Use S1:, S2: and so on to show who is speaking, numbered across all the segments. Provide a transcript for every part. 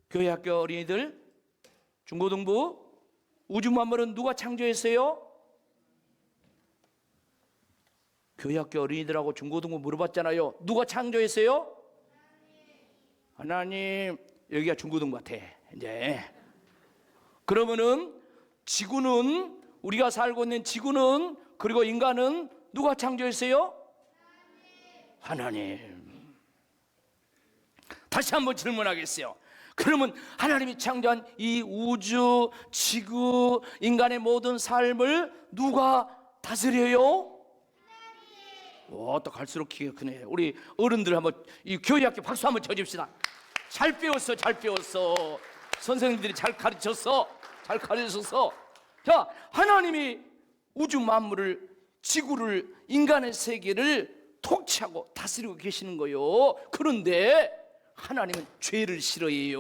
S1: 교회 학교 어린이들, 중고등부, 우주 만물은 누가 창조했어요? 교회 학교 어린이들하고 중고등부 물어봤잖아요. 누가 창조했어요? 하나님. 여기가 중고등부 같아 이제. 그러면은 지구는, 우리가 살고 있는 지구는, 그리고 인간은 누가 창조했어요? 하나님. 다시 한번 질문하겠어요. 그러면 하나님이 창조한 이 우주, 지구, 인간의 모든 삶을 누가 다스려요? 와, 또 갈수록 키가 크네. 우리 어른들 한번 이 교회 학교 박수 한번 쳐줍시다. 잘 배웠어, 잘 배웠어. 선생님들이 잘 가르쳤어, 잘 가르쳤어. 자, 하나님이 우주 만물을, 지구를, 인간의 세계를 통치하고 다스리고 계시는 거요. 그런데 하나님은 죄를 싫어해요.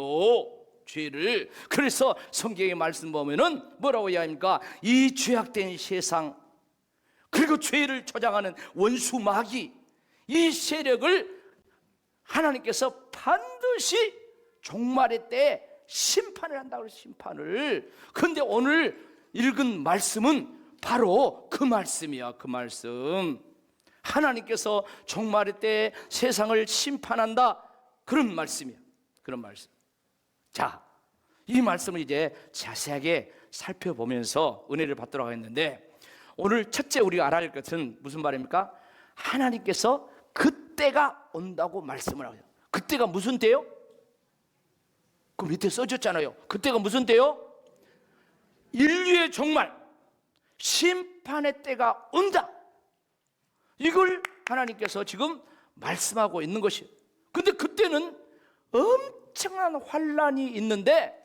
S1: 죄를. 그래서 성경의 말씀 보면은 뭐라고 이야기합니까? 이 죄악된 세상, 그리고 죄를 조장하는 원수 마귀, 이 세력을 하나님께서 반드시 종말의 때에 심판을 한다고 그래서 심판을. 그런데 오늘 읽은 말씀은 바로 그 말씀이야. 그 말씀. 하나님께서 종말의 때에 세상을 심판한다, 그런 말씀이야. 그런 말씀. 자, 이 말씀을 이제 자세하게 살펴보면서 은혜를 받도록 하겠는데, 오늘 첫째 우리가 알아야 할 것은 무슨 말입니까? 하나님께서 그때가 온다고 말씀을 하죠. 그때가 무슨 때요? 그 밑에 써졌잖아요. 그때가 무슨 때요? 인류의 종말, 심판의 때가 온다. 이걸 하나님께서 지금 말씀하고 있는 것이에요. 근데 그때는 엄청난 환란이 있는데,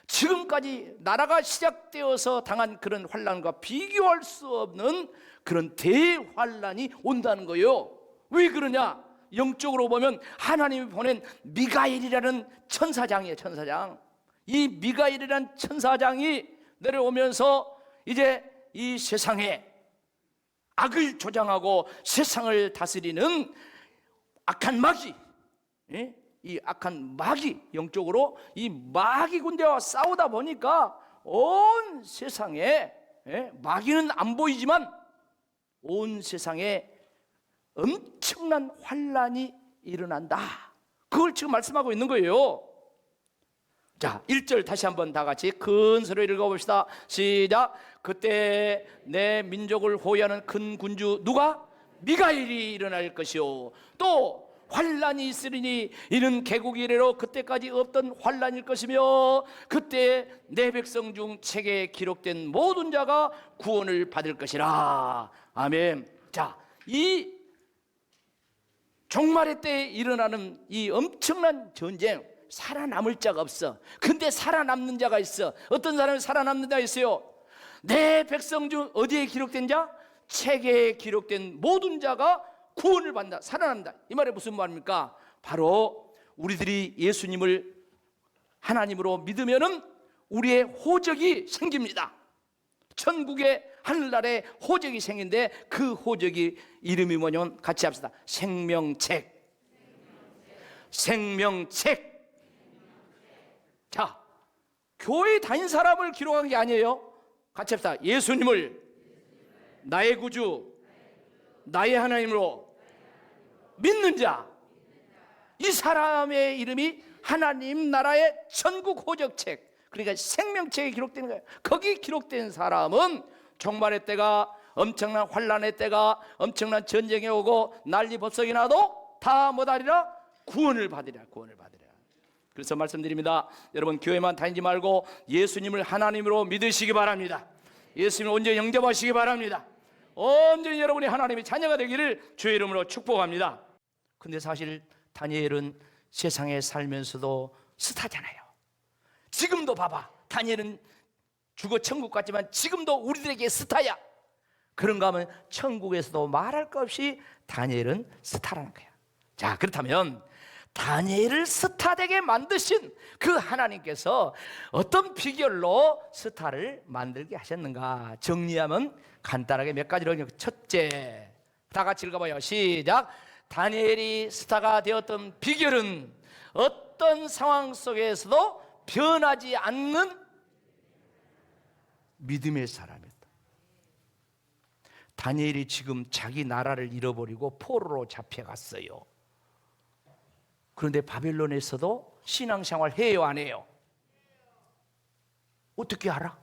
S1: 지금까지 나라가 시작되어서 당한 그런 환란과 비교할 수 없는 그런 대환란이 온다는 거예요. 왜 그러냐? 영적으로 보면 하나님이 보낸 미가엘이라는 천사장이에요. 천사장. 이 미가엘이라는 천사장이 내려오면서 이제 이 세상에 악을 조장하고 세상을 다스리는 악한 마귀, 이 악한 마귀, 영적으로 이 마귀 군대와 싸우다 보니까 온 세상에, 마귀는 안 보이지만 온 세상에 엄청난 환란이 일어난다. 그걸 지금 말씀하고 있는 거예요. 자, 1절 다시 한번 다 같이 큰 소리로 읽어봅시다. 시작. 그때 내 민족을 호위하는 큰 군주 누가? 미가엘이 일어날 것이요, 또 환란이 있으리니 이는 개국이 이래로 그때까지 없던 환란일 것이며, 그때 내 백성 중 책에 기록된 모든 자가 구원을 받을 것이라. 아멘. 자, 이 종말의 때에 일어나는 이 엄청난 전쟁, 살아남을 자가 없어. 근데 살아남는 자가 있어. 어떤 사람이 살아남는 자가 있어요? 내 백성 중 어디에 기록된 자? 책에 기록된 모든 자가 구원을 받는다, 살아난다. 이 말이 무슨 말입니까? 바로 우리들이 예수님을 하나님으로 믿으면은 우리의 호적이 생깁니다. 천국의 하늘나라에 호적이 생긴데, 그 호적이 이름이 뭐냐면 같이 합시다. 생명책. 생명책. 자, 교회 다닌 사람을 기록한 게 아니에요. 같이 합시다. 예수님을 나의 구주, 나의 하나님으로 믿는 자, 이 사람의 이름이 하나님 나라의 천국 호적책, 그러니까 생명책에 기록되는 거예요. 거기 기록된 사람은 종말의 때가, 엄청난 환란의 때가, 엄청난 전쟁이 오고 난리법석이 나도 다 뭐하리라? 구원을 받으리라. 구원을 받으리라. 그래서 말씀드립니다. 여러분, 교회만 다니지 말고 예수님을 하나님으로 믿으시기 바랍니다. 예수님을 온전히 영접하시기 바랍니다. 온전히 여러분이 하나님의 자녀가 되기를 주의 이름으로 축복합니다. 근데 사실 다니엘은 세상에 살면서도 스타잖아요. 지금도 봐봐, 다니엘은 죽어 천국 갔지만 지금도 우리들에게 스타야. 그런가 하면 천국에서도 말할 것 없이 다니엘은 스타라는 거야. 자, 그렇다면 다니엘을 스타 되게 만드신 그 하나님께서 어떤 비결로 스타를 만들게 하셨는가? 정리하면 간단하게 몇 가지로. 첫째, 다 같이 읽어봐요. 시작. 다니엘이 스타가 되었던 비결은 어떤 상황 속에서도 변하지 않는 믿음의 사람이었다. 다니엘이 지금 자기 나라를 잃어버리고 포로로 잡혀갔어요. 그런데 바벨론에서도 신앙생활 해요, 안 해요? 어떻게 알아?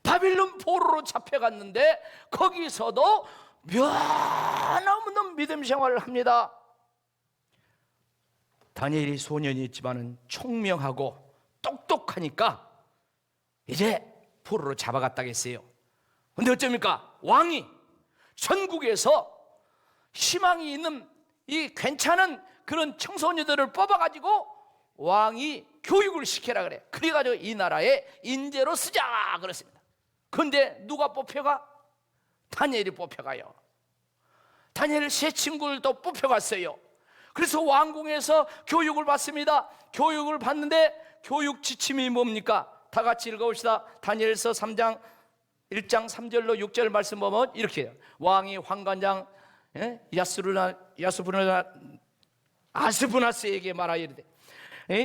S1: 바벨론 포로로 잡혀갔는데 거기서도 변함없는 믿음 생활을 합니다. 다니엘이 소년이었지만은 총명하고 똑똑하니까 이제 포로로 잡아갔다겠어요. 근데 어쩝니까? 왕이 전국에서 희망이 있는 이 괜찮은 그런 청소년들을 뽑아가지고 왕이 교육을 시키라 그래. 그래가지고 이 나라에 인재로 쓰자 그랬습니다. 그런데 누가 뽑혀가? 다니엘이 뽑혀가요. 다니엘 세 친구들도 뽑혀갔어요. 그래서 왕궁에서 교육을 받습니다. 교육을 받는데 교육 지침이 뭡니까? 다 같이 읽어봅시다. 다니엘서 3장 1장 3절로 6절 말씀 보면 이렇게 해요. 왕이 환관장 아스부나스에게 말하여 이르되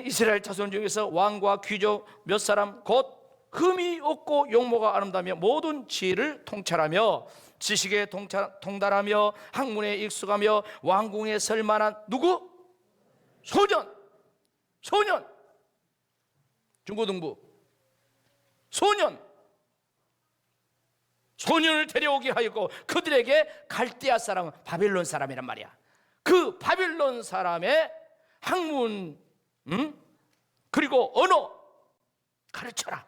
S1: 이스라엘 자손 중에서 왕과 귀족 몇 사람 곧 흠이 없고 용모가 아름다며 모든 지혜를 통찰하며 지식에 통달하며 학문에 익숙하며 왕궁에 설 만한 누구? 소년 중고등부 소년을 데려오게 하였고 그들에게 갈대아 사람은 바벨론 사람이란 말이야. 그 바벨론 사람의 학문 그리고 언어 가르쳐라.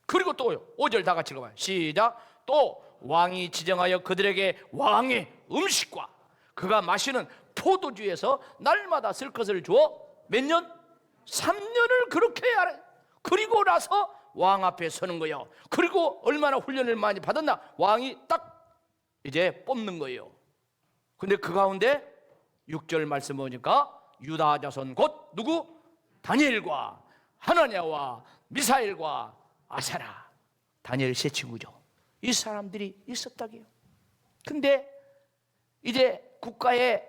S1: 그리고 또요 5절 다 같이 읽어봐요. 시작. 또 왕이 지정하여 그들에게 왕의 음식과 그가 마시는 포도주에서 날마다 쓸 것을 주어 몇 년? 3년을 그렇게 하래. 그리고 나서 왕 앞에 서는 거예요. 그리고 얼마나 훈련을 많이 받았나? 왕이 딱 이제 뽑는 거예요. 근데 그 가운데 6절 말씀 보니까 유다 자손 곧 누구? 다니엘과 하나냐와 미사엘과 아사라. 다니엘 세 친구죠. 이 사람들이 있었다고요. 근데 이제 국가에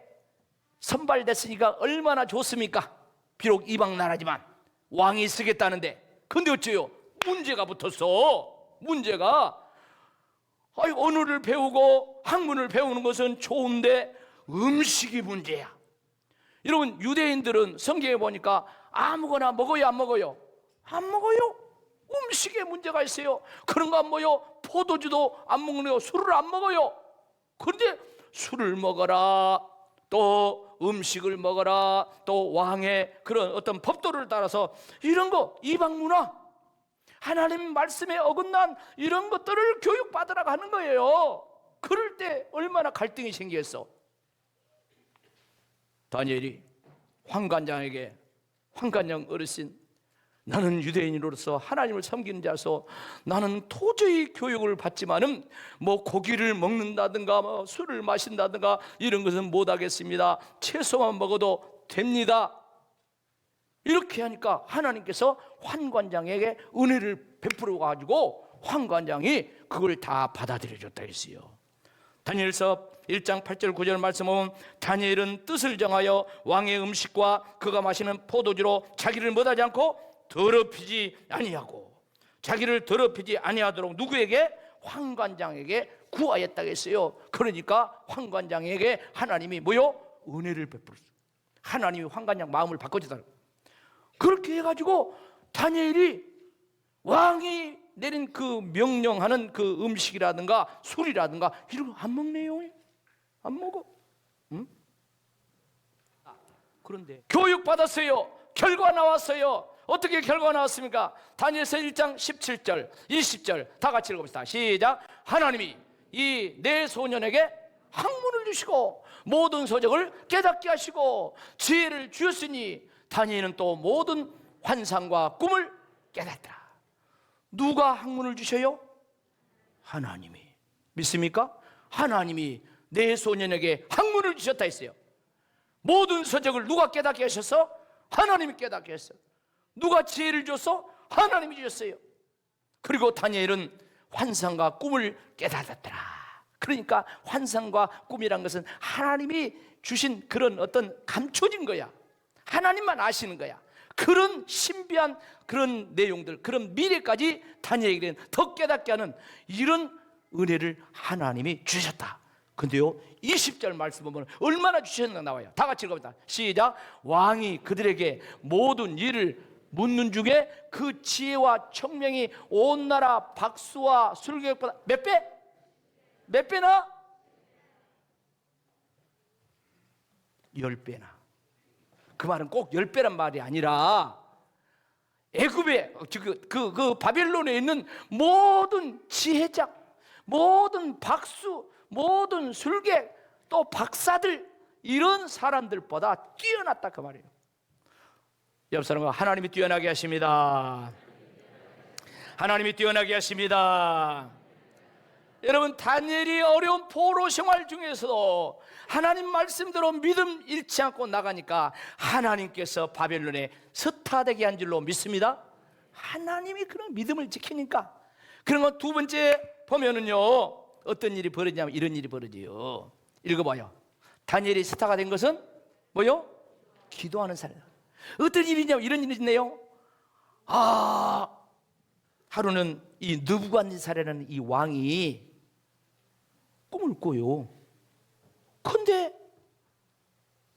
S1: 선발됐으니까 얼마나 좋습니까? 비록 이방 나라지만 왕이 쓰겠다는데. 근데 어째요? 문제가 붙었어. 문제가 언어를 배우고 학문을 배우는 것은 좋은데 음식이 문제야. 여러분 유대인들은 성경에 보니까 아무거나 먹어요, 안 먹어요? 안 먹어요. 음식에 문제가 있어요. 그런 거 안 먹어요. 포도주도 안 먹는 술을 안 먹어요. 그런데 술을 먹어라, 또 음식을 먹어라, 또 왕의 그런 어떤 법도를 따라서 이런 거 이방 문화, 하나님 말씀에 어긋난 이런 것들을 교육받으라고 하는 거예요. 그럴 때 얼마나 갈등이 생겼어. 다니엘이 환관장 어르신, 나는 유대인으로서 하나님을 섬기는 자서 나는 도저히 교육을 받지만은 뭐 고기를 먹는다든가 뭐 술을 마신다든가 이런 것은 못하겠습니다. 채소만 먹어도 됩니다. 이렇게 하니까 하나님께서 환관장에게 은혜를 베풀어 가지고 환관장이 그걸 다 받아들여 줬다 했어요. 다니엘서 1장 8절 9절 말씀 보면 다니엘은 뜻을 정하여 왕의 음식과 그가 마시는 포도주로 자기를 못하지 않고 더럽히지 아니하고, 자기를 더럽히지 아니하도록 누구에게? 환관장에게 구하였다고 했어요. 그러니까 환관장에게 하나님이 뭐요? 은혜를 베풀었어요. 하나님이 환관장 마음을 바꿔주더라고요. 그렇게 해가지고 다니엘이 왕이 내린 그 명령하는 그 음식이라든가 술이라든가 이런 거 안 먹네요. 안 먹어. 응? 그런데 교육 받았어요. 결과 나왔어요. 어떻게 결과 나왔습니까? 다니엘서 1장 17절 20절 다 같이 읽어봅시다. 시작. 하나님이 이 네 소년에게 학문을 주시고 모든 서적을 깨닫게 하시고 지혜를 주셨으니 다니엘은 또 모든 환상과 꿈을 깨닫더라. 누가 학문을 주셔요? 하나님이. 믿습니까? 하나님이 네 소년에게 학문을 주셨다 했어요. 모든 서적을 누가 깨닫게 하셨어? 하나님이 깨닫게 했어요. 누가 지혜를 줬어? 하나님이 주셨어요. 그리고 다니엘은 환상과 꿈을 깨닫았더라. 그러니까 환상과 꿈이란 것은 하나님이 주신 그런 어떤 감춰진 거야. 하나님만 아시는 거야. 그런 신비한 그런 내용들, 그런 미래까지 다니엘에게는 더 깨닫게 하는 이런 은혜를 하나님이 주셨다. 근데요 20절 말씀 보면 얼마나 주셨는가 나와요. 다 같이 읽어봅니다. 시작. 왕이 그들에게 모든 일을 묻는 중에 그 지혜와 청명이 온 나라 박수와 술객보다 몇 배? 몇 배나? 10배나. 그 말은 꼭 10배란 말이 아니라 애굽에 그 바벨론에 있는 모든 지혜자, 모든 박수, 모든 술객, 또 박사들, 이런 사람들보다 뛰어났다 그 말이에요. 옆 사람과 하나님이 뛰어나게 하십니다. 하나님이 뛰어나게 하십니다. 여러분, 다니엘이 어려운 포로 생활 중에서도 하나님 말씀대로 믿음 잃지 않고 나가니까 하나님께서 바벨론에 서타되게 한 줄로 믿습니다. 하나님이 그런 믿음을 지키니까. 그런 건 두 번째 보면은요, 어떤 일이 벌어지냐면 이런 일이 벌어져요. 읽어봐요. 다니엘이 스타가 된 것은 뭐요? 기도하는 사람. 어떤 일이냐면 이런 일이 있네요. 하루는 이 느부갓네살이라는 이 왕이 꿈을 꿔요. 근데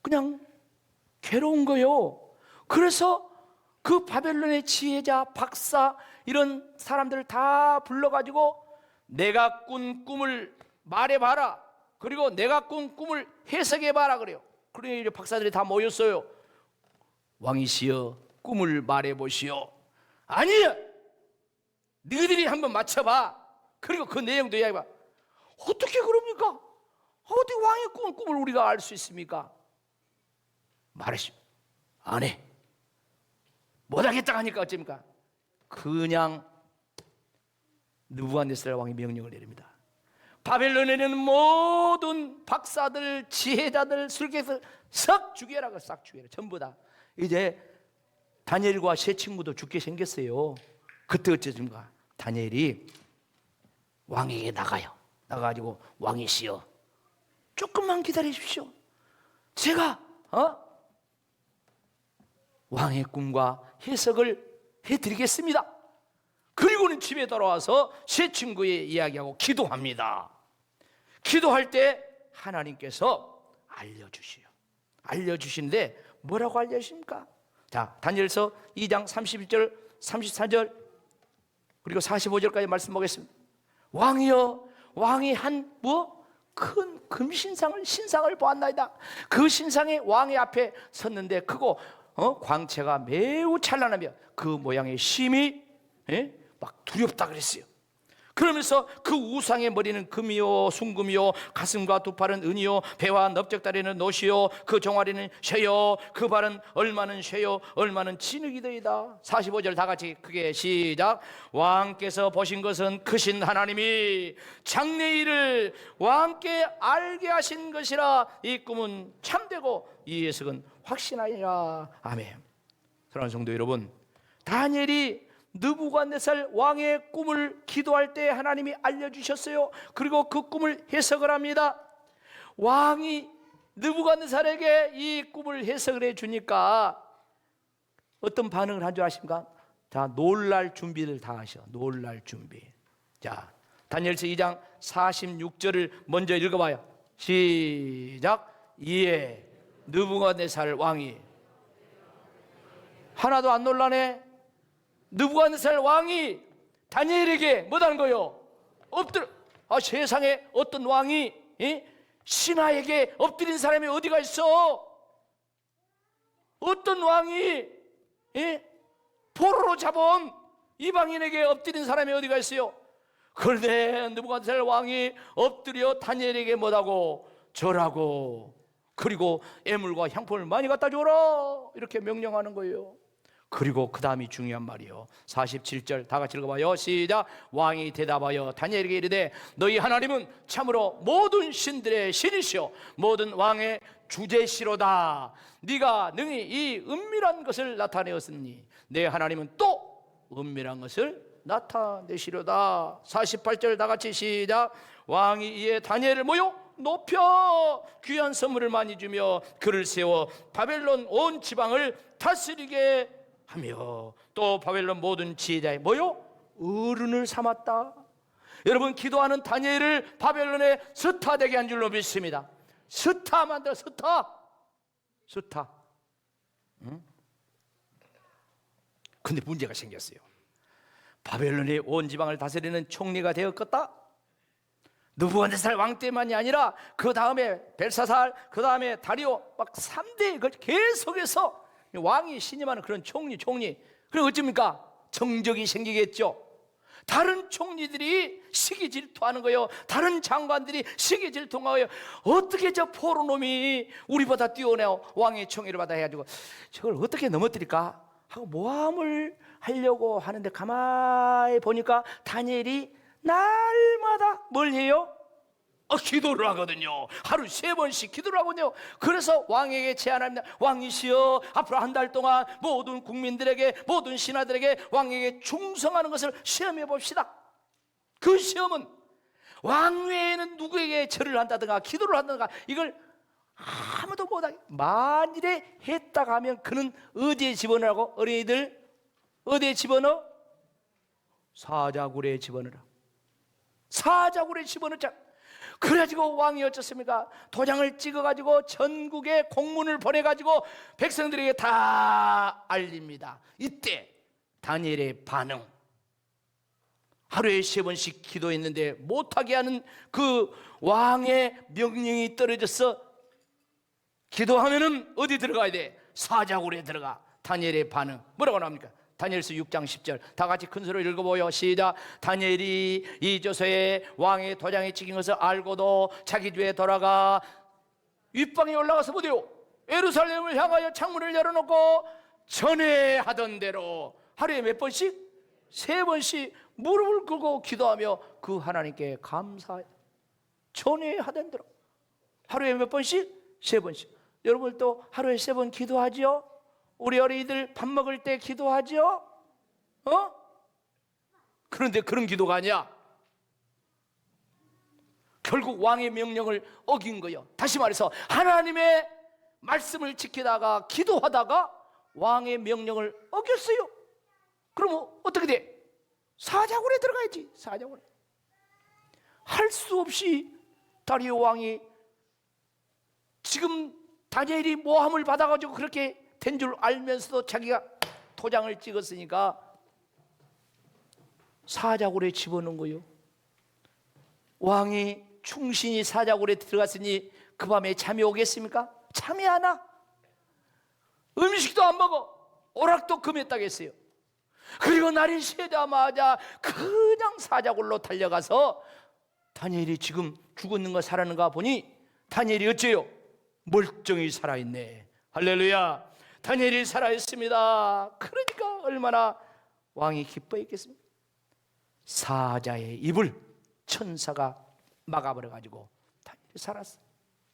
S1: 그냥 괴로운 거요. 그래서 그 바벨론의 지혜자, 박사 이런 사람들을 다 불러가지고 내가 꾼 꿈을 말해봐라. 그리고 내가 꾼 꿈을 해석해봐라 그래요. 그러니 박사들이 다 모였어요. 왕이시여 꿈을 말해보시오. 아니요, 너희들이 한번 맞춰봐. 그리고 그 내용도 이야기해봐. 어떻게 그럽니까? 어떻게 왕의 꾼 꿈을 우리가 알 수 있습니까? 말하시오. 안 해. 못하겠다 하니까 어쩝니까? 그냥 느부갓네살 왕이 명령을 내립니다. 바벨론에 있는 모든 박사들, 지혜자들, 술객들 싹 죽여라. 싹 죽여라. 전부 다. 이제 다니엘과 세 친구도 죽게 생겼어요. 그때 어쩌든가 다니엘이 왕에게 나가요. 나가가지고 왕이시여 조금만 기다리십시오. 제가 왕의 꿈과 해석을 해드리겠습니다. 그리고는 집에 돌아와서 세 친구의 이야기하고 기도합니다. 기도할 때 하나님께서 알려주시는데 뭐라고 알려주십니까? 자, 다니엘서 2장 31절 34절 그리고 45절까지 말씀 보겠습니다. 왕이여, 왕이 한 큰 신상을 보았나이다. 그 신상이 왕의 앞에 섰는데 크고 광채가 매우 찬란하며 그 모양의 심이 막 두렵다 그랬어요. 그러면서 그 우상의 머리는 금이요 순금이요 가슴과 두 팔은 은이요 배와 넓적다리는 노시요 그 종아리는 쇠요 그 발은 얼마는 쇠요 얼마는 진흙이더이다. 45절 다 같이 크게 시작. 왕께서 보신 것은 크신 하나님이 장래일을 왕께 알게 하신 것이라. 이 꿈은 참되고 이 해석은 확신하리라. 아멘. 사랑하는 성도 여러분, 다니엘이 느부갓네살 왕의 꿈을 기도할 때 하나님이 알려주셨어요. 그리고 그 꿈을 해석을 합니다. 왕이 느부갓네살에게 이 꿈을 해석을 해주니까 어떤 반응을 한 줄 아십니까? 자, 놀랄 준비를 다 하셔. 놀랄 준비. 자, 다니엘서 2장 46절을 먼저 읽어봐요. 시작. 이에 느부갓네살 왕이 하나도 안 놀라네. 느부갓네살 왕이 다니엘에게 뭐라는 거요? 세상에 어떤 왕이 신하에게 엎드린 사람이 어디가 있어? 어떤 왕이 포로로 잡아온 이방인에게 엎드린 사람이 어디가 있어요? 그런데 느부갓네살 왕이 엎드려 다니엘에게 뭐라고? 절하고 그리고 애물과 향품을 많이 갖다 줘라 이렇게 명령하는 거예요. 그리고 그 다음이 중요한 말이요. 47절 다 같이 읽어봐요. 시작. 왕이 대답하여 다니엘에게 이르되 너희 하나님은 참으로 모든 신들의 신이시오 모든 왕의 주제시로다. 네가 능히 이 은밀한 것을 나타내었으니 내 하나님은 또 은밀한 것을 나타내시려다. 48절 다 같이 시작. 왕이 이에 다니엘을 높여 귀한 선물을 많이 주며 그를 세워 바벨론 온 지방을 다스리게 하며 또 바벨론 모든 지혜자의 뭐요? 어른을 삼았다. 여러분, 기도하는 다니엘을 바벨론의 스타 되게 한 줄로 믿습니다. 스타 만들어, 스타. 응? 근데 문제가 생겼어요. 바벨론의 온 지방을 다스리는 총리가 되었겠다. 느부갓네살 왕 때만이 아니라 그 다음에 벨사살, 그 다음에 다리오, 막 3대 계속해서 왕이 신임하는 그런 총리. 그럼 어쩝니까? 정적이 생기겠죠. 다른 총리들이 시기 질투하는 거예요. 다른 장관들이 시기 질투하는 거예요. 어떻게 저 포로놈이 우리보다 뛰어내어 왕의 총애를 받아 해가지고 저걸 어떻게 넘어뜨릴까 하고 모함을 하려고 하는데, 가만히 보니까 다니엘이 날마다 뭘 해요? 기도를 하거든요. 하루 3번씩 기도를 하거든요. 그래서 왕에게 제안합니다. 왕이시여, 앞으로 한 달 동안 모든 국민들에게, 모든 신하들에게 왕에게 충성하는 것을 시험해 봅시다. 그 시험은 왕 외에는 누구에게 절을 한다든가 기도를 한다든가 이걸 아무도 못하게, 만일에 했다가 하면 그는 어디에 집어넣으라고? 어린이들 어디에 집어넣어? 사자굴에 집어넣으라. 사자굴에 집어넣자. 그래가지고 왕이 어쩌습니까? 도장을 찍어가지고 전국에 공문을 보내가지고 백성들에게 다 알립니다. 이때 다니엘의 반응, 하루에 3번씩 기도했는데 못하게 하는 그 왕의 명령이 떨어져서 기도하면은 어디 들어가야 돼? 사자굴에 들어가. 다니엘의 반응 뭐라고 나옵니까? 다니엘서 6장 10절 다 같이 큰 소리로 읽어보여. 시작. 다니엘이 이 조서에 왕의 도장이 찍힌 것을 알고도 자기 집에 돌아가 윗방에 올라가서 뭐대요? 예루살렘을 향하여 창문을 열어놓고 전에 하던 대로 하루에 몇 번씩? 3번씩 무릎을 꿇고 기도하며 그 하나님께 감사해. 전에 하던 대로 하루에 몇 번씩? 3번씩. 여러분 또 하루에 3번 기도하지요? 우리 어린이들 밥 먹을 때 기도하죠? 그런데 그런 기도가 아니야. 결국 왕의 명령을 어긴 거예요. 다시 말해서 하나님의 말씀을 지키다가 기도하다가 왕의 명령을 어겼어요. 그러면 어떻게 돼? 사자굴에 들어가야지. 사자굴에. 할 수 없이 다리오 왕이 지금 다니엘이 모함을 받아가지고 그렇게 된 줄 알면서도 자기가 도장을 찍었으니까 사자굴에 집어넣은 거예요. 왕이 충신이 사자굴에 들어갔으니 그 밤에 잠이 오겠습니까? 잠이 안 와. 음식도 안 먹어. 오락도 금했다고 했어요. 그리고 날이 새자마자 그냥 사자굴로 달려가서 다니엘이 지금 죽었는가 살았는가 보니 다니엘이 어째요? 멀쩡히 살아있네. 할렐루야. 다니엘이 살아있습니다. 그러니까 얼마나 왕이 기뻐했겠습니까? 사자의 입을 천사가 막아버려가지고 다니엘이 살았어요.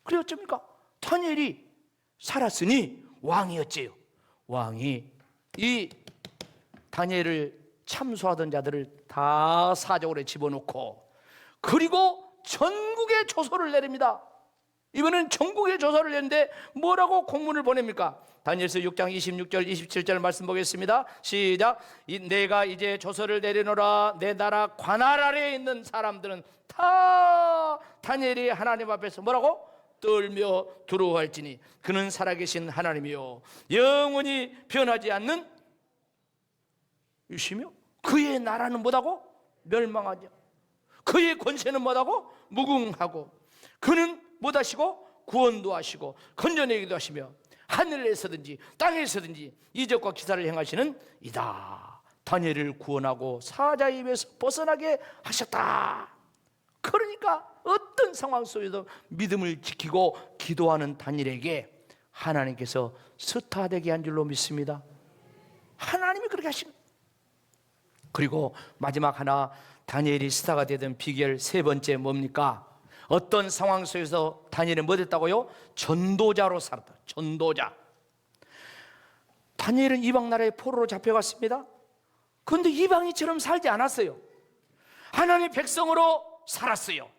S1: 그래 어쩝니까? 다니엘이 살았으니 왕이 어째요? 왕이 이 다니엘을 참소하던 자들을 다 사자굴에 집어넣고 그리고 전국에 조서를 내립니다. 이번엔 전국에 조서를 내는데 뭐라고 공문을 보냅니까? 다니엘서 6장 26절 27절 말씀 보겠습니다. 시작. 내가 이제 조서를 내려놓으라. 내 나라 관할 아래에 있는 사람들은 다 다니엘이 하나님 앞에서 뭐라고? 떨며 두려워할지니 그는 살아계신 하나님이요 영원히 변하지 않는 이시며 그의 나라는 뭐다고? 멸망하지. 그의 권세는 뭐다고? 무궁하고 그는 못하시고 구원도 하시고 건져내기도 하시며 하늘에서든지 땅에서든지 이적과 기사를 행하시는 이다. 다니엘을 구원하고 사자의 입에서 벗어나게 하셨다. 그러니까 어떤 상황 속에서 믿음을 지키고 기도하는 다니엘에게 하나님께서 스타 되게 한 줄로 믿습니다. 하나님이 그렇게 하신. 그리고 마지막 하나, 다니엘이 스타가 되던 비결 3번째 뭡니까? 어떤 상황 속에서 다니엘은 뭐 됐다고요? 전도자로 살았다. 전도자. 다니엘은 이방 나라의 포로로 잡혀갔습니다. 그런데 이방인처럼 살지 않았어요. 하나님의 백성으로 살았어요.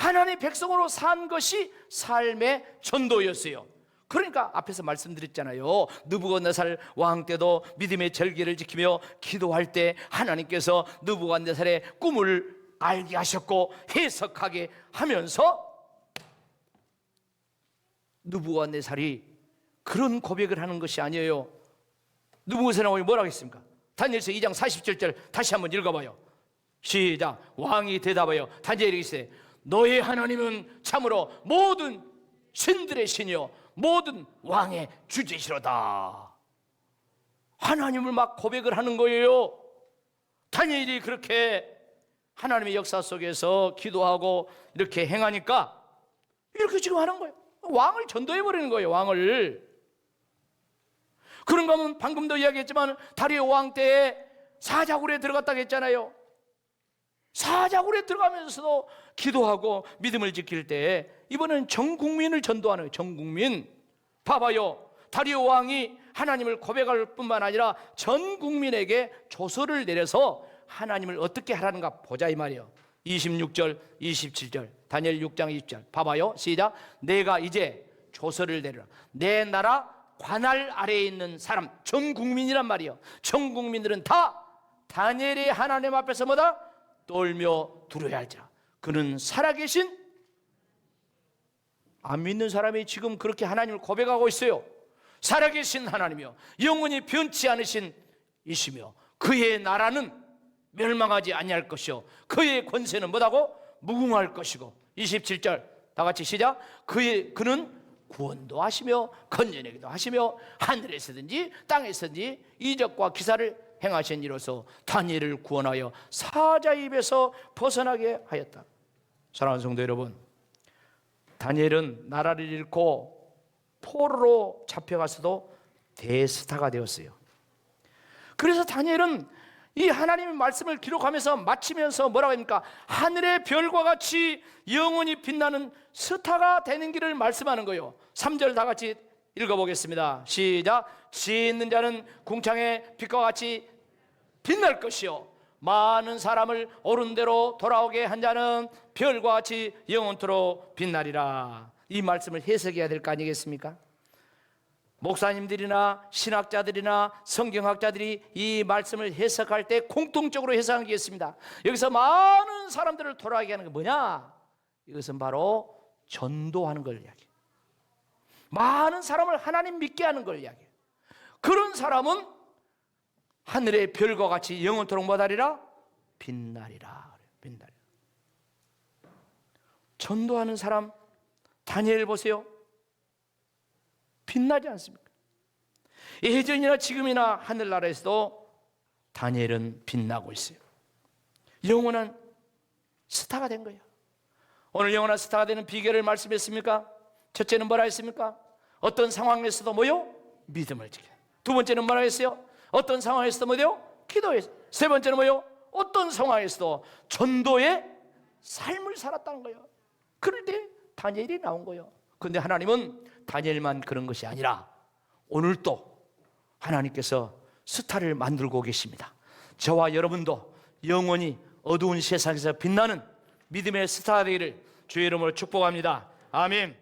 S1: 하나님의 백성으로 산 것이 삶의 전도였어요. 그러니까 앞에서 말씀드렸잖아요. 느부갓네살 왕 때도 믿음의 절개를 지키며 기도할 때 하나님께서 느부갓네살의 꿈을 알게 하셨고 해석하게 하면서 느부갓네살이 그런 고백을 하는 것이 아니에요. 느부갓네살 왕이 뭐라고 했습니까? 다니엘서 2장 47절 다시 한번 읽어봐요. 시작. 왕이 대답하여 다니엘에게 이르시되 너의 하나님은 참으로 모든 신들의 신이요 모든 왕의 주제시로다. 하나님을 막 고백을 하는 거예요. 다니엘이 그렇게 하나님의 역사 속에서 기도하고 이렇게 행하니까 이렇게 지금 하는 거예요. 왕을 전도해버리는 거예요. 왕을. 그런가 하면 방금도 이야기했지만 다리오 왕 때에 사자굴에 들어갔다고 했잖아요. 사자굴에 들어가면서도 기도하고 믿음을 지킬 때 이번엔 전 국민을 전도하는 거예요. 전 국민. 봐봐요. 다리오 왕이 하나님을 고백할 뿐만 아니라 전 국민에게 조서를 내려서 하나님을 어떻게 하라는가 보자 이 말이에요. 26절 27절 다니엘 6장 20절 봐봐요. 시작. 내가 이제 조서를 내려라. 내 나라 관할 아래에 있는 사람 전 국민이란 말이에요. 전 국민들은 다 다니엘의 하나님 앞에서 뭐다? 떨며 두려워야 할지라. 그는 살아계신 안 믿는 사람이 지금 그렇게 하나님을 고백하고 있어요. 살아계신 하나님이요 영원히 변치 않으신 이시며 그의 나라는 멸망하지 아니할 것이요 그의 권세는 뭐다고? 무궁할 것이고 27절 다 같이 시작. 그는 구원도 하시며 건져내기도 하시며 하늘에서든지 땅에서든지 이적과 기사를 행하신 이로서 다니엘을 구원하여 사자 입에서 벗어나게 하였다. 사랑하는 성도 여러분, 다니엘은 나라를 잃고 포로로 잡혀가서도 대스타가 되었어요. 그래서 다니엘은 이 하나님의 말씀을 기록하면서 마치면서 뭐라고 합니까? 하늘의 별과 같이 영원히 빛나는 스타가 되는 길을 말씀하는 거예요. 3절 다 같이 읽어보겠습니다. 시작. 지혜 있는 자는 궁창의 빛과 같이 빛날 것이요 많은 사람을 옳은 대로 돌아오게 한 자는 별과 같이 영원토록 빛나리라. 이 말씀을 해석해야 될 거 아니겠습니까? 목사님들이나 신학자들이나 성경학자들이 이 말씀을 해석할 때 공통적으로 해석한 게 있습니다. 여기서 많은 사람들을 돌아오게 하는 게 뭐냐? 이것은 바로 전도하는 걸 이야기해요. 많은 사람을 하나님 믿게 하는 걸 이야기해요. 그런 사람은 하늘의 별과 같이 영원토록 뭐하리라? 빛나리라. 빛나리라. 전도하는 사람 다니엘 보세요. 빛나지 않습니까? 예전이나 지금이나 하늘나라에서도 다니엘은 빛나고 있어요. 영원한 스타가 된 거예요. 오늘 영원한 스타가 되는 비결을 말씀했습니까? 첫째는 뭐라 했습니까? 어떤 상황에서도 뭐요? 믿음을 지켜. 두 번째는 뭐라 했어요? 어떤 상황에서도 뭐요? 기도했어요. 세 번째는 뭐요? 어떤 상황에서도 전도의 삶을 살았다는 거예요. 그럴 때 다니엘이 나온 거예요. 그런데 하나님은 다니엘만 그런 것이 아니라 오늘 또 하나님께서 스타를 만들고 계십니다. 저와 여러분도 영원히 어두운 세상에서 빛나는 믿음의 스타 되기를 주의 이름으로 축복합니다. 아멘.